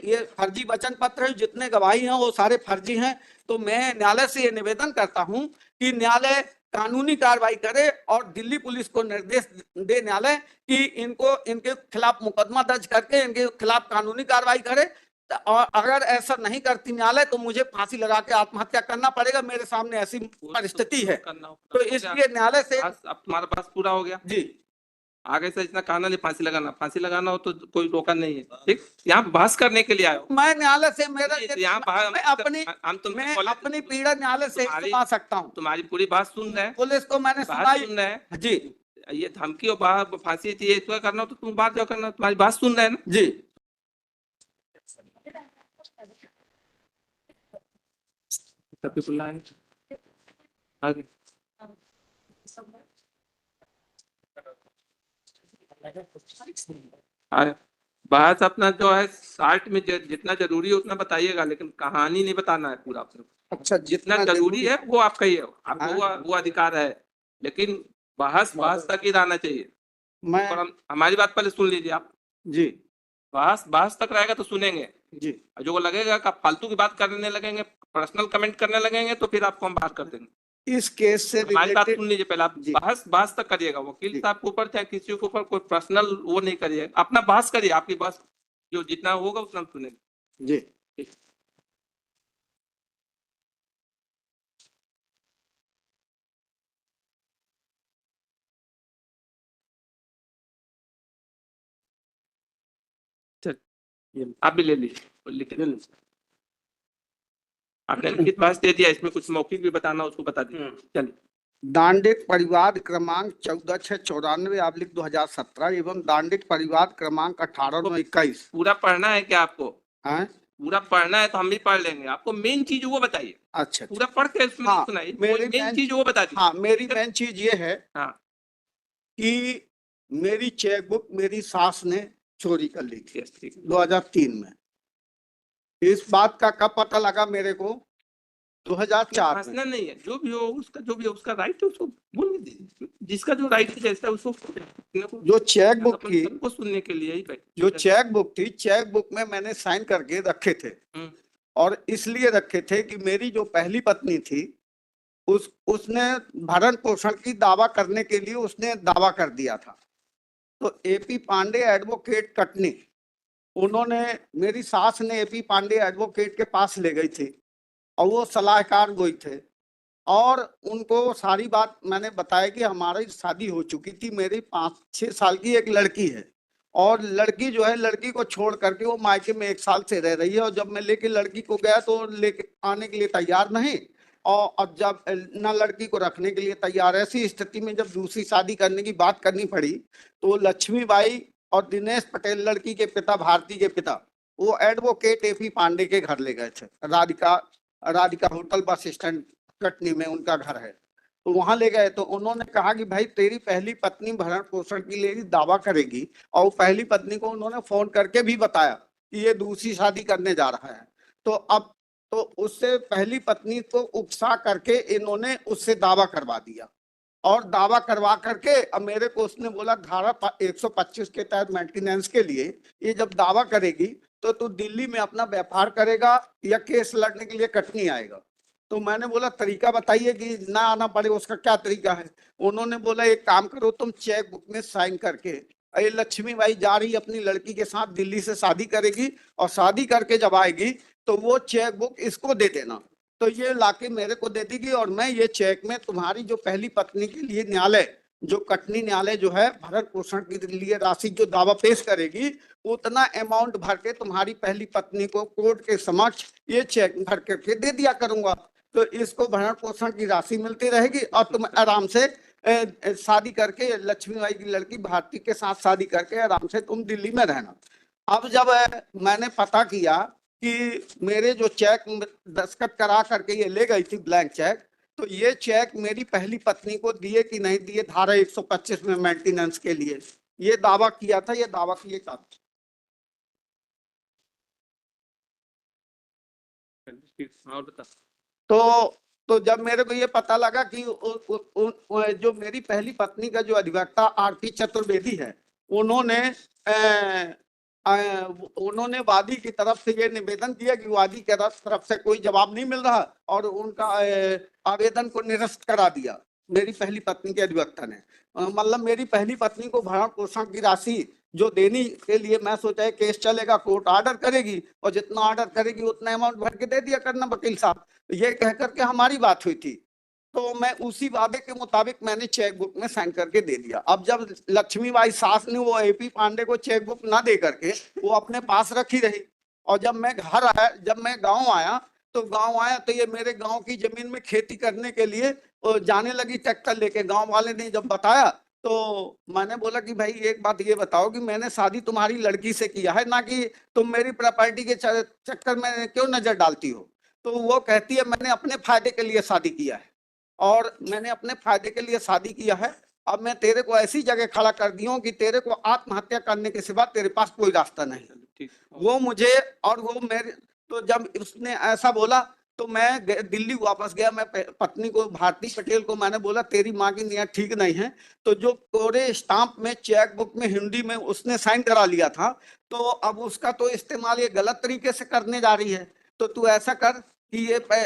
ये फर्जी वचन पत्र है, जितने गवाही हैं वो सारे फर्जी हैं। तो मैं न्यायालय से ये निवेदन करता हूं कि न्यायालय कानूनी कार्रवाई करे और दिल्ली पुलिस को निर्देश दे न्यायालय कि इनके खिलाफ मुकदमा दर्ज करके इनके खिलाफ कानूनी कार्रवाई करे। और अगर ऐसा नहीं करती न्यायालय तो मुझे फांसी लगा के आत्महत्या करना पड़ेगा। मेरे सामने ऐसी परिस्थिति है, तो इसलिए न्यायालय से। अब तुम्हारा पास पूरा हो गया जी, आगे से इतना कहना नहीं, फांसी लगाना हो तो कोई रोका नहीं है। ठीक, यहाँ बहस करने के लिए आए हो। मैं न्यायालय से मेरा यहाँ मैं अपनी पीड़ा न्यायालय से सुना सकता हूँ। तुम्हारी पूरी बात सुन रहे हैं, पुलिस को मैंने बात सुन रहे हैं जी। ये धमकी और फांसी थी, इसका करना हो तो तुम बात जो करना, तुम्हारी बात सुन रहे हैं ना जी। आगे बहस अपना जो है शार्ट में जितना जरूरी है उतना बताइएगा, लेकिन कहानी नहीं बताना है पूरा अपने। अच्छा, जितना जरूरी है वो आपका ही है, आपको वो अधिकार है, लेकिन बहस तक ही रहना चाहिए। हमारी बात पहले सुन लीजिए आप जी। बहस तक रहेगा तो सुनेंगे जी। जो लगेगा कि फालतू की बात करने लगेंगे, पर्सनल कमेंट करने लगेंगे, तो फिर आपको हम बात कर देंगे। इस केस से हमारी बात सुन लीजिए पहले, आप बहस तक करिएगा। वकील साहब के ऊपर चाहे किसी के ऊपर कोई पर्सनल वो नहीं करिए, अपना बहस करिए, आपकी बहस जो जितना होगा उतना सुनेंगे। जी। आप भी ले लीजिए, आपने लिखित बहस दे दिया, इसमें कुछ मौखिक भी बताना उसको बता दीजिए। चलिए। दांडिक परिवाद क्रमांक 14/6/94/2017 एवं दांडिक परिवाद क्रमांक 18/9/21। पूरा पढ़ना है क्या आपको? पूरा पढ़ना है तो हम भी पढ़ लेंगे, आपको मेन चीज वो बताइए। अच्छा, पूरा पढ़ के इसमें सुनाइए, मेन चीज वो बता दीजिए। हाँ, मेरी मेन चीज ये है कि मेरी चेकबुक मेरी सास ने चोरी कर ली थी 2003 में। इस बात का कब पता लगा मेरे को? 2004 में। नहीं है, जो भी हो उसका राइट है, उसको बोलने दीजिए, जिसका जो राइट है जैसा उसको। जो चेकबुक थी, सबको सुनने के लिए ही जो चेकबुक थी, चेकबुक में मैंने साइन करके रखे थे, और इसलिए रखे थे कि मेरी जो पहली पत्नी थी उसने भरण पोषण की दावा करने के लिए उसने दावा कर दिया था। तो एपी पांडे एडवोकेट कटनी, उन्होंने, मेरी सास ने एपी पांडे एडवोकेट के पास ले गई थी और वो सलाहकार गोई थे, और उनको सारी बात मैंने बताया कि हमारी शादी हो चुकी थी, मेरी 5-6 साल की एक लड़की है, और लड़की जो है, लड़की को छोड़ करके वो मायके में 1 साल से रह रही है। और जब मैं लेके लड़की को गया तो लेके आने के लिए तैयार नहीं, और अब जब न लड़की को रखने के लिए तैयार, ऐसी स्थिति में जब दूसरी शादी करने की बात करनी पड़ी तो लक्ष्मीबाई और दिनेश पटेल, लड़की के पिता, भारती के पिता, वो एडवोकेट एपी पांडे के घर ले गए थे। Radhika hotel bus stand Katni में उनका घर है। तो वहां ले गए तो उन्होंने कहा कि भाई तेरी पहली पत्नी भरण पोषण के लिए दावा करेगी, और पहली पत्नी को उन्होंने फोन करके भी बताया कि ये दूसरी शादी करने जा रहा है। तो अब तो उससे पहली पत्नी को उकसा करके इन्होंने उससे दावा करवा दिया, और दावा करवा करके अब मेरे को उसने बोला धारा 125 के तहत मेंटेनेंस के लिए ये जब दावा करेगी तो तू दिल्ली में अपना व्यापार करेगा या केस लड़ने के लिए कटनी आएगा। तो मैंने बोला तरीका बताइए कि ना आना पड़े, उसका क्या तरीका है? उन्होंने बोला एक काम करो, तुम चेक बुक में साइन करके, ये लक्ष्मीबाई जा रही अपनी लड़की के साथ दिल्ली से शादी करेगी, और शादी करके जब आएगी तो वो चेक बुक इसको दे देना। तो ये लाके मेरे को दे देगी, और मैं ये चेक में तुम्हारी जो पहली पत्नी के लिए न्यायालय, जो कटनी न्यायालय जो है भरण पोषण के लिए राशि जो दावा पेश करेगी, उतना अमाउंट भर के तुम्हारी पहली पत्नी को कोर्ट के समक्ष ये चेक भर करके दे दिया करूंगा। तो इसको भरण पोषण की राशि मिलती रहेगी, और तुम आराम से शादी करके, लक्ष्मीबाई की लड़की भारती के साथ शादी करके आराम से तुम दिल्ली में रहना। अब जब मैंने पता किया कि मेरे जो चेक दस्तखत करा करके ये ले गई थी ब्लैंक चेक, तो ये चेक मेरी पहली पत्नी को दिए कि नहीं दिए, धारा 125 में मेंटेनेंस के लिए ये दावा किया था, ये दावा किए का। तो जब मेरे को ये पता लगा कि जो मेरी पहली पत्नी का जो अधिवक्ता आरती चतुर्वेदी है, उन्होंने उन्होंने वादी की तरफ से ये निवेदन किया कि वादी की तरफ से कोई जवाब नहीं मिल रहा और उनका आवेदन को निरस्त करा दिया मेरी पहली पत्नी के अधिवक्ता ने। मतलब मेरी पहली पत्नी को भरण पोषण की राशि जो देने के लिए मैं सोचा है केस चलेगा, कोर्ट ऑर्डर करेगी और जितना ऑर्डर करेगी उतना अमाउंट भर के दे दिया करना वकील साहब, ये कह करके हमारी बात हुई थी। तो मैं उसी वादे के मुताबिक मैंने चेक बुक में साइन करके दे दिया। अब जब लक्ष्मीबाई सास ने वो एपी पांडे को चेक बुक ना दे करके वो अपने पास रखी रही, और जब मैं घर आया, जब मैं गांव आया तो ये मेरे गांव की जमीन में खेती करने के लिए जाने लगी ट्रैक्टर लेके। गांव वाले ने जब बताया तो मैंने बोला कि भाई एक बात ये बताओ कि मैंने शादी तुम्हारी लड़की से किया है, ना कि तुम मेरी प्रॉपर्टी के चक्कर में क्यों नजर डालती हो। तो वो कहती है मैंने अपने फायदे के लिए शादी किया है और मैंने अपने फायदे के लिए शादी किया है। अब मैं तेरे को ऐसी जगह खड़ा कर दी हूँ कि तेरे को आत्महत्या करने के सिवा तेरे पास कोई रास्ता नहीं। वो मुझे और वो मेरे, तो जब उसने ऐसा बोला तो मैं दिल्ली वापस गया। मैं पत्नी को भारती पटेल को मैंने बोला तेरी माँ की नीयत ठीक नहीं है। तो जो कोरे स्टाम्प में चेक बुक में हिंदी में उसने साइन करा लिया था, तो अब उसका तो इस्तेमाल ये गलत तरीके से करने जा रही है। तो तू ऐसा कर कि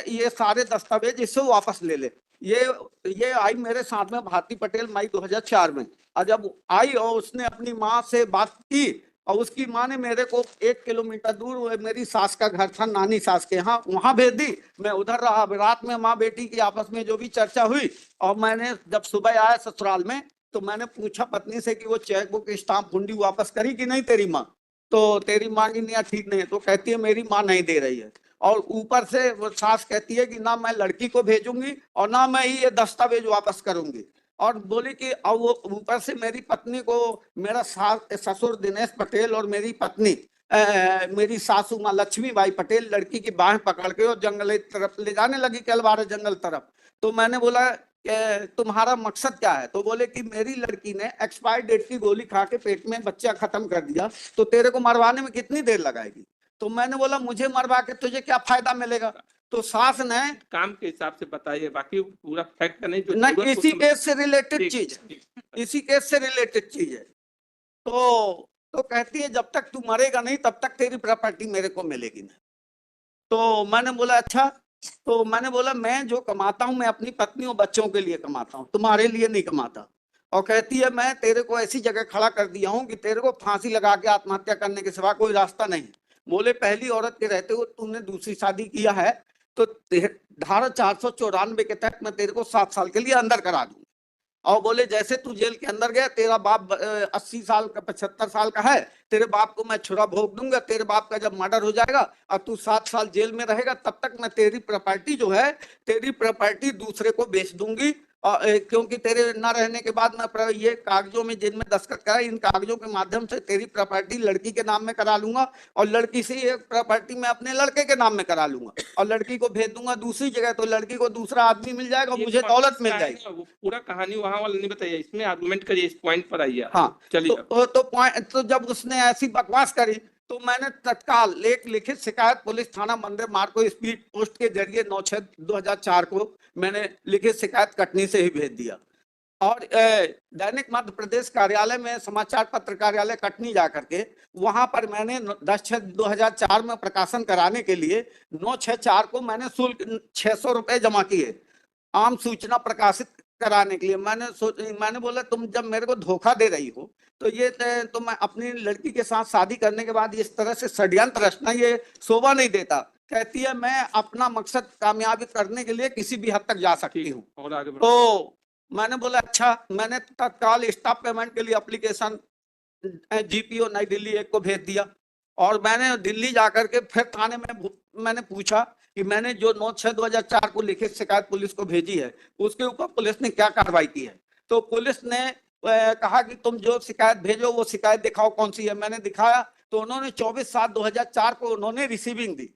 ये सारे दस्तावेज इससे वापस ले ले। ये आई मेरे साथ में भारती पटेल मई 2004 में, और जब आई और उसने अपनी माँ से बात की और उसकी माँ ने मेरे को 1 किलोमीटर दूर मेरी सास का घर था, नानी सास के यहाँ, वहां भेज दी। मैं उधर रहा। रात में माँ बेटी की आपस में जो भी चर्चा हुई, और मैंने जब सुबह आया ससुराल में तो मैंने पूछा पत्नी से कि वो चेक बुक स्टाम्प हुंडी वापस करी कि नहीं तेरी माँ। तो तेरी माँ की नीयत ठीक नहीं है। तो कहती है मेरी माँ नहीं दे रही है, और ऊपर से वो सास कहती है कि ना मैं लड़की को भेजूंगी और ना मैं ये दस्तावेज वापस करूंगी। और बोली कि अब वो ऊपर से मेरी पत्नी को मेरा ससुर दिनेश पटेल और मेरी पत्नी मेरी सासू माँ लक्ष्मीबाई पटेल लड़की की बाहें पकड़ के और जंगल तरफ ले जाने लगी, कलवारे जंगल तरफ। तो मैंने बोला कि तुम्हारा मकसद क्या है। तो बोले कि मेरी लड़की ने एक्सपायर डेट की गोली खा के पेट में बच्चा खत्म कर दिया, तो तेरे को मरवाने में कितनी देर लगाएगी। तो मैंने बोला मुझे मरवा के तुझे क्या फायदा मिलेगा। तो सास ने काम के हिसाब से बताइए, बाकी पूरा फैक्ट नहीं जो नहीं, इसी केस से रिलेटेड चीज, इसी केस से रिलेटेड चीज है। तो कहती है जब तक तू मरेगा नहीं तब तक तेरी प्रॉपर्टी मेरे को मिलेगी नहीं। तो मैंने बोला अच्छा। तो मैंने बोला मैं जो कमाता हूं मैं अपनी पत्नी और बच्चों के लिए कमाता हूं, तुम्हारे लिए नहीं कमाता। और कहती है मैं तेरे को ऐसी जगह खड़ा कर दिया हूं कि तेरे को फांसी लगा के आत्महत्या करने के सिवा कोई रास्ता नहीं। बोले पहली औरत के रहते हुए तूने दूसरी शादी किया है तो धारा 494 के तहत मैं तेरे को 7 साल के लिए अंदर करा दूंगा। और बोले जैसे तू जेल के अंदर गया, तेरा बाप 80 साल का 75 साल का है, तेरे बाप को मैं छुरा भोग दूंगा। तेरे बाप का जब मर्डर हो जाएगा और तू 7 साल जेल में रहेगा तब तक मैं तेरी प्रॉपर्टी जो है, तेरी प्रॉपर्टी दूसरे को बेच दूंगी। क्योंकि तेरे न रहने के बाद मैं ये कागजों में जिनमें दस्तखत करा, इन कागजों के माध्यम से तेरी प्रॉपर्टी लड़की के नाम में करा लूंगा और लड़की से ये प्रॉपर्टी मैं अपने लड़के के नाम में करा लूंगा और लड़की को भेज दूंगा दूसरी जगह। तो लड़की को दूसरा आदमी मिल जाएगा, मुझे दौलत मिल जाएगी। वो पूरा कहानी वहां वाला नहीं बताइए, इसमें आर्गुमेंट करिए, इस पॉइंट पर आइए। हाँ चलिए। तो जब उसने ऐसी बकवास करी तो मैंने तत्काल एक लिखित शिकायत पुलिस थाना मंदिर मार्ग को स्पीड पोस्ट के जरिए 9/6/2004 को मैंने लिखित शिकायत कटनी से ही भेज दिया। और दैनिक मध्य प्रदेश कार्यालय में समाचार पत्र कार्यालय कटनी जाकर के वहां पर मैंने 10/6/2004 में प्रकाशन कराने के लिए 9/6/4 को मैंने शुल्क 600 रुपए जमा किए आम सूचना प्रकाशित कराने के लिए। मैंने बोला तुम जब मेरे को धोखा दे रही हो तो मैं अपनी लड़की के साथ शादी करने के बाद इस तरह से षड्यंत्र रचना ये शोभा नहीं देता। कहती है मैं अपना मकसद कामयाबी करने के लिए किसी भी हद तक जा सकती हूँ। तो मैंने बोला अच्छा। मैंने तत्काल स्टाफ पेमेंट के लिए एप्लीकेशन GPO नई दिल्ली 1 को भेज दिया और मैंने दिल्ली जाकर के फिर थाने में मैंने पूछा कि मैंने जो 9/6/2004 को लिखित शिकायत पुलिस को भेजी है उसके ऊपर पुलिस ने क्या कार्रवाई की है। तो पुलिस ने कहा कि तुम जो शिकायत भेजो वो शिकायत दिखाओ कौन सी है। मैंने दिखाया तो उन्होंने 24/7/2004 को उन्होंने रिसीविंग दी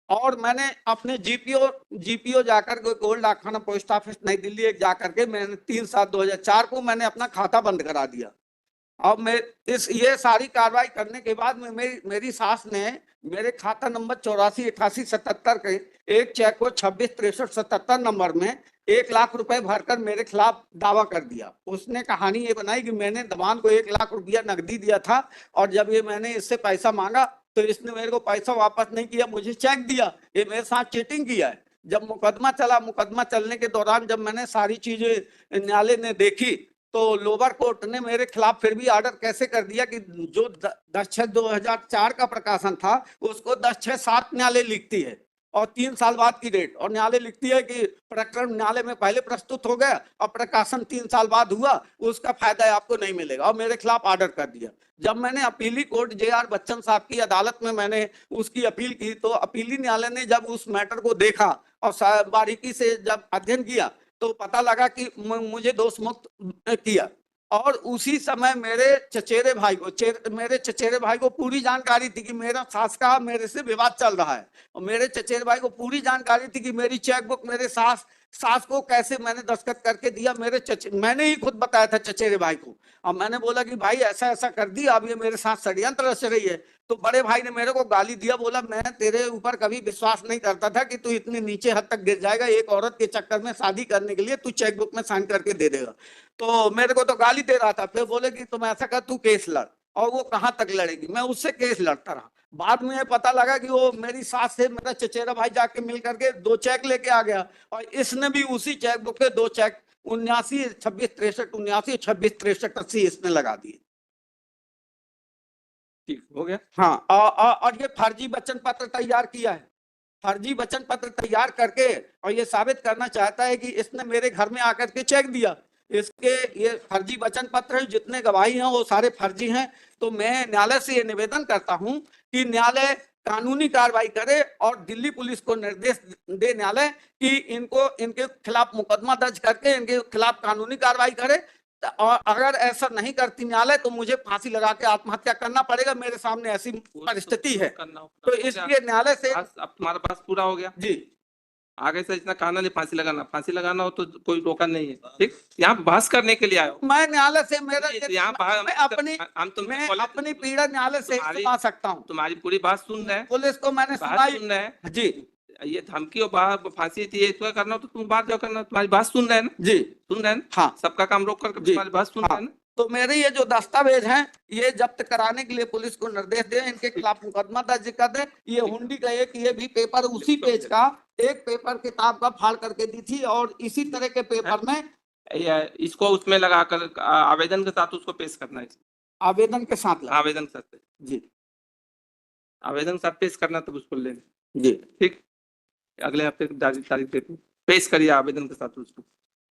और मैंने अपने GPO जाकर के गोल्ड डाकखाना पोस्ट ऑफिस नई दिल्ली 1 जाकर के मैंने 3/7/2004 को मैंने अपना खाता बंद करा दिया। अब मैं ये सारी कार्रवाई करने के बाद में मेरी सास ने मेरे खाता नंबर 84 88 77 के एक चेक को 26 63 77 नंबर में 1 लाख रुपए भरकर मेरे खिलाफ दावा कर दिया। उसने कहानी ये बनाई कि मैंने दमान को 1 लाख रुपया नकदी दिया था और जब ये मैंने इससे पैसा मांगा तो इसने मेरे को पैसा वापस नहीं किया, मुझे चेक दिया। ये मेरे साथ चीटिंग किया है। जब मुकदमा चला, मुकदमा चलने के दौरान जब मैंने सारी चीजें न्यायालय ने देखी तो लोअर कोर्ट ने मेरे खिलाफ फिर भी ऑर्डर कैसे कर दिया कि जो 10/6/2004 का प्रकाशन था उसको 10/6/7 न्यायालय लिखती है और 3 साल बाद की डेट, और न्यायालय लिखती है कि प्रकरण न्यायालय में पहले प्रस्तुत हो गया और प्रकाशन 3 साल बाद हुआ, उसका फायदा आपको नहीं मिलेगा, और मेरे खिलाफ ऑर्डर कर दिया। जब मैंने अपीली कोर्ट JR बच्चन साहब की अदालत में मैंने उसकी अपील की तो अपीली न्यायालय ने जब उस मैटर को देखा और बारीकी से जब अध्ययन किया तो पता लगा कि मुझे दोष मुक्त किया। और उसी समय मेरे चचेरे भाई को पूरी जानकारी थी कि मेरा सास का मेरे से विवाद चल रहा है, और मेरे चचेरे भाई को पूरी जानकारी थी कि मेरी चेकबुक मेरे सास को कैसे मैंने दस्तखत करके दिया। मैंने ही खुद बताया था चचेरे भाई को, और मैंने बोला कि भाई ऐसा ऐसा कर दिया, अब ये मेरे साथ षड्यंत्र रच रही है। तो बड़े भाई ने मेरे को गाली दिया, बोला मैं तेरे ऊपर कभी विश्वास नहीं करता था कि तू इतनी नीचे हद तक गिर जाएगा, एक औरत के चक्कर में शादी करने के लिए तू चेकबुक में साइन करके दे देगा। तो मेरे को तो गाली दे रहा था। फिर बोले कि तुम ऐसा कर, तू केस लड़, और वो कहाँ तक लड़ेगी, मैं उससे केस लड़ता रहा। बाद में पता लगा कि वो मेरी सास से मेरा चचेरा भाई जाके मिल करके 2 चेक लेके आ गया, और इसने भी उसी चेकबुक पे 2 चेक 79/26/63 इसने लगा दिए। ठीक हो गया। हाँ, और ये फर्जी वचन पत्र तैयार किया है, फर्जी वचन पत्र तैयार करके, और ये साबित करना चाहता है कि इसने मेरे घर में आकर के चेक दिया। इसके ये फर्जी वचन पत्र है, जितने गवाही हैं वो सारे फर्जी हैं। तो मैं न्यायालय से ये निवेदन करता हूं कि न्यायालय कानूनी कार्रवाई करे और दिल्ली पुलिस को निर्देश दे न्यायालय कि इनके खिलाफ मुकदमा दर्ज करके इनके खिलाफ कानूनी कार्रवाई करे। और अगर ऐसा नहीं करती न्यायालय तो मुझे फांसी लगा के आत्महत्या करना पड़ेगा, मेरे सामने ऐसी परिस्थिति है। तो इसलिए न्यायालय से अब तुम्हारा पास पूरा हो गया जी, आगे से इतना कहना नहीं, फांसी लगाना हो तो कोई रोका नहीं है। ठीक, यहाँ बहस करने के लिए आयो। मैं न्यायालय से मेरा यहाँ मैं अपनी पीड़ा न्यायालय से सुना सकता हूँ। तुम्हारी पूरी बात सुन रहे हैं, पुलिस को मैंने सुन रहे हैं जी। ये धमकी और फांसी थी, इसका करना हो तो तुम बात जाओ करना। तुम्हारी बात सुन रहे हैं ना जी, सुन रहे हैं। हाँ, सबका काम रोक कर तुम्हारी बात सुन रहे हैं ना। तो मेरे ये जो दस्तावेज हैं ये जब्त कराने के लिए पुलिस को निर्देश दें, इनके खिलाफ मुकदमा दर्ज कर दें। ये हुंडी का ये भी पेपर उसी पेज का एक पेपर किताब का फाड़ करके दी थी, और इसी तरह के पेपर में इसको उसमें लगाकर आवेदन के साथ उसको पेश करना है। आवेदन के साथ आवेदन के साथ जी, आवेदन के साथ पेश करना, तब उसको लेना जी। ठीक, अगले हफ्ते तारीख देते पेश करिए आवेदन के साथ उसको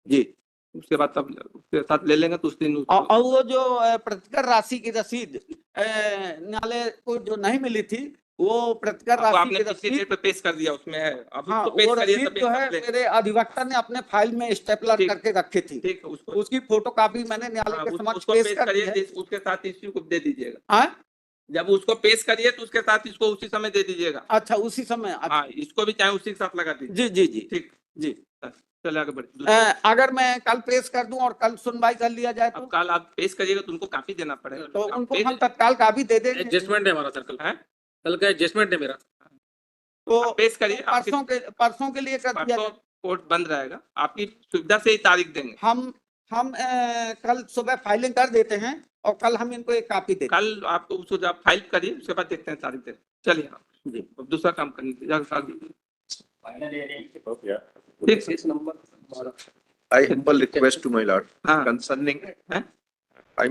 जी। उसके बाद तब उसके साथ ले लेंगे तो उस दिन और वो जो प्रतिकर राशि की रसीद न्यायालय को जो नहीं मिली थी, वो प्रतिकर राशि की रसीद पे पेश कर दिया उसमें है। अब हाँ, उसको पेश वो करिए रसीद जो है मेरे अधिवक्ता ने अपने फाइल में स्टेपलर करके रखी थी। ठीक, उसकी फोटोकॉपी मैंने न्यायालय के समक्ष पेश कर दी है। उसके साथ इसी को दे दीजिएगा। हाँ, जब उसको पेश करिए तो उसके साथ इसको उसी समय दे दीजिएगा। अच्छा, उसी समय। हाँ, इसको भी चाहे उसी के साथ लगा दीजिए। जी जी जी, ठीक जी। चले आगे बढ़िए। अगर मैं कल पेश कर दूं और कल सुनवाई कर लिया जाए तो कल आप पेश करिएगा तो उनको काफी देना पड़ेगा, तो उनको हम तत्काल काफी दे देंगे। एडजस्टमेंट है हमारा सर, कल का एडजस्टमेट है मेरा। तो पेश करिए, परसों के लिए कर दिया। कोर्ट बंद रहेगा, आपकी सुविधा से ही तारीख देंगे। हम कल सुबह फाइलिंग कर देते हैं और कल हम इनको एक कॉपी देते हैं। कल आपको उसको जब फाइल करिए उसके बाद देखते हैं तारीख दे। चलिए जी, दूसरा काम करने I humble request to my lord concerning I